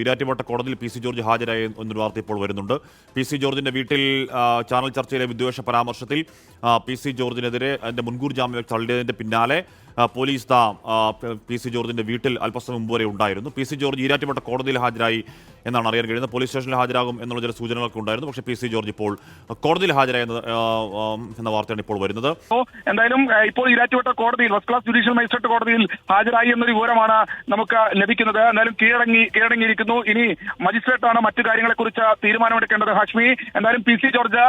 ഈരാറ്റുപേട്ട കോടതിയിൽ P C George ഹാജരായി എന്നൊരു വാർത്ത ഇപ്പോൾ വരുന്നുണ്ട്. പി സി ജോർജിന്റെ വീട്ടിൽ ചാനൽ ചർച്ചയിലെ വിദ്വേഷ പരാമർശത്തിൽ പി സി ജോർജിനെതിരെ അതിന്റെ മുൻകൂർ ജാമ്യം തള്ളിയതിന്റെ പിന്നാലെ പോലീസ് പി സി ജോർജിന്റെ വീട്ടിൽ അല്പസമയം മുമ്പ് വരെ ഉണ്ടായിരുന്നു. പി സി ജോർജ് ഈരാറ്റുപേട്ട കോടതിയിൽ ഹാജരായി എന്നാണ് അറിയാൻ കഴിയുന്നത്. പോലീസ് സ്റ്റേഷനിൽ ഹാജരാകും എന്നുള്ള ചില സൂചനകളൊക്കെ ഉണ്ടായിരുന്നു. പക്ഷേ പി സി ജോർജ് ഇപ്പോൾ കോടതിയിൽ ഹാജരായി എന്ന വാർത്തയാണ് ഇപ്പോൾ വരുന്നത്. എന്തായാലും ഇപ്പോൾ ഈരാറ്റുപേട്ട കോടതിയിൽ ഫസ്റ്റ് ക്ലാസ് ജുഡീഷ്യൽ മജിസ്ട്രേറ്റ് കോടതിയിൽ ഹാജരായി എന്നൊരു വിവരമാണ് നമുക്ക് ലഭിക്കുന്നത്. എന്തായാലും കീഴടങ്ങിയിരിക്കുന്നു. ഇനി മജിസ്ട്രേറ്റാണ് മറ്റു കാര്യങ്ങളെക്കുറിച്ച് തീരുമാനമെടുക്കേണ്ടത്. ഹാഷ്മി, എന്തായാലും പി സി ജോർജ്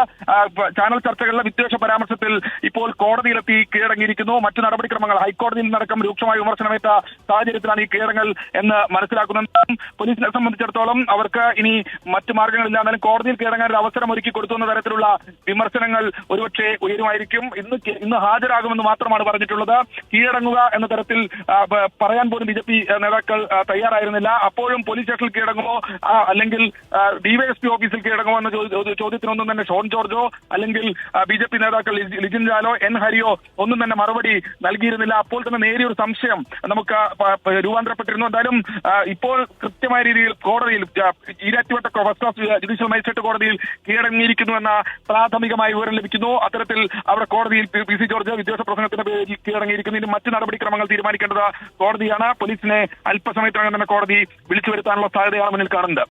ചാനൽ ചർച്ചകളിലെ വിദ്വേഷ പരാമർശത്തിൽ ഇപ്പോൾ കോടതിയിലെത്തി കീഴടങ്ങിയിരിക്കുന്നു. മറ്റു നടപടിക്രമങ്ങൾ ഹൈക്കോടതിയിൽ നിന്നടക്കം രൂക്ഷമായ വിമർശനമേറ്റ സാഹചര്യത്തിലാണ് ഈ കീഴടങ്ങൽ എന്ന് മനസ്സിലാക്കുന്നത്. പോലീസിനെ സംബന്ധിച്ചിടത്തോളം അവർക്ക് ഇനി മറ്റു മാർഗങ്ങളില്ല. എന്നാലും കോടതിയിൽ കീഴടങ്ങാൻ ഒരു അവസരം ഒരുക്കി കൊടുത്തു എന്ന തരത്തിലുള്ള വിമർശനങ്ങൾ ഒരുപക്ഷെ ഉയരുമായിരിക്കും. ഇന്ന് ഹാജരാകുമെന്ന് മാത്രമാണ് പറഞ്ഞിട്ടുള്ളത്. കീഴടങ്ങുക എന്ന തരത്തിൽ പറയാൻ പോലും ബി ജെ പി നേതാക്കൾ തയ്യാറായിരുന്നില്ല. അപ്പോഴും പോലീസ് സ്റ്റേഷനിൽ കീഴടങ്ങുമോ അല്ലെങ്കിൽ ഡിവൈഎസ്പി ഓഫീസിൽ കീഴടങ്ങുമോ എന്ന ചോദ്യത്തിനൊന്നും തന്നെ ഷോൺ ജോർജോ അല്ലെങ്കിൽ ബി ജെ പി നേതാക്കൾ ലിജിൻ ലാലോ എൻ ഹരിയോ ഒന്നും തന്നെ മറുപടി നൽകിയിരുന്നില്ല. അപ്പോൾ തന്നെ നേരിയൊരു സംശയം നമുക്ക് രൂപാന്തരപ്പെട്ടിരുന്നു. എന്തായാലും ഇപ്പോൾ കൃത്യമായ രീതിയിൽ കോടതിയിൽ Erattupetta first class judicial magistrate കോടതിയിൽ കീഴടങ്ങിയിരിക്കുന്നു എന്ന പ്രാഥമികമായ വിവരം ലഭിക്കുന്നു. അത്തരത്തിൽ അവിടെ കോടതിയിൽ പി സി ജോർജ് വിദ്വേഷ പ്രസംഗത്തിന്റെ പേരിൽ കീഴടങ്ങിയിരിക്കുന്നു. ഇനി മറ്റു നടപടിക്രമങ്ങൾ തീരുമാനിക്കേണ്ടത് കോടതിയാണ്. പോലീസിനെ അല്പസമയത്തിനകം തന്നെ കോടതി വിളിച്ചു വരുത്താനുള്ള സാധ്യതയാണ് മുന്നിൽ കാണുന്നത്.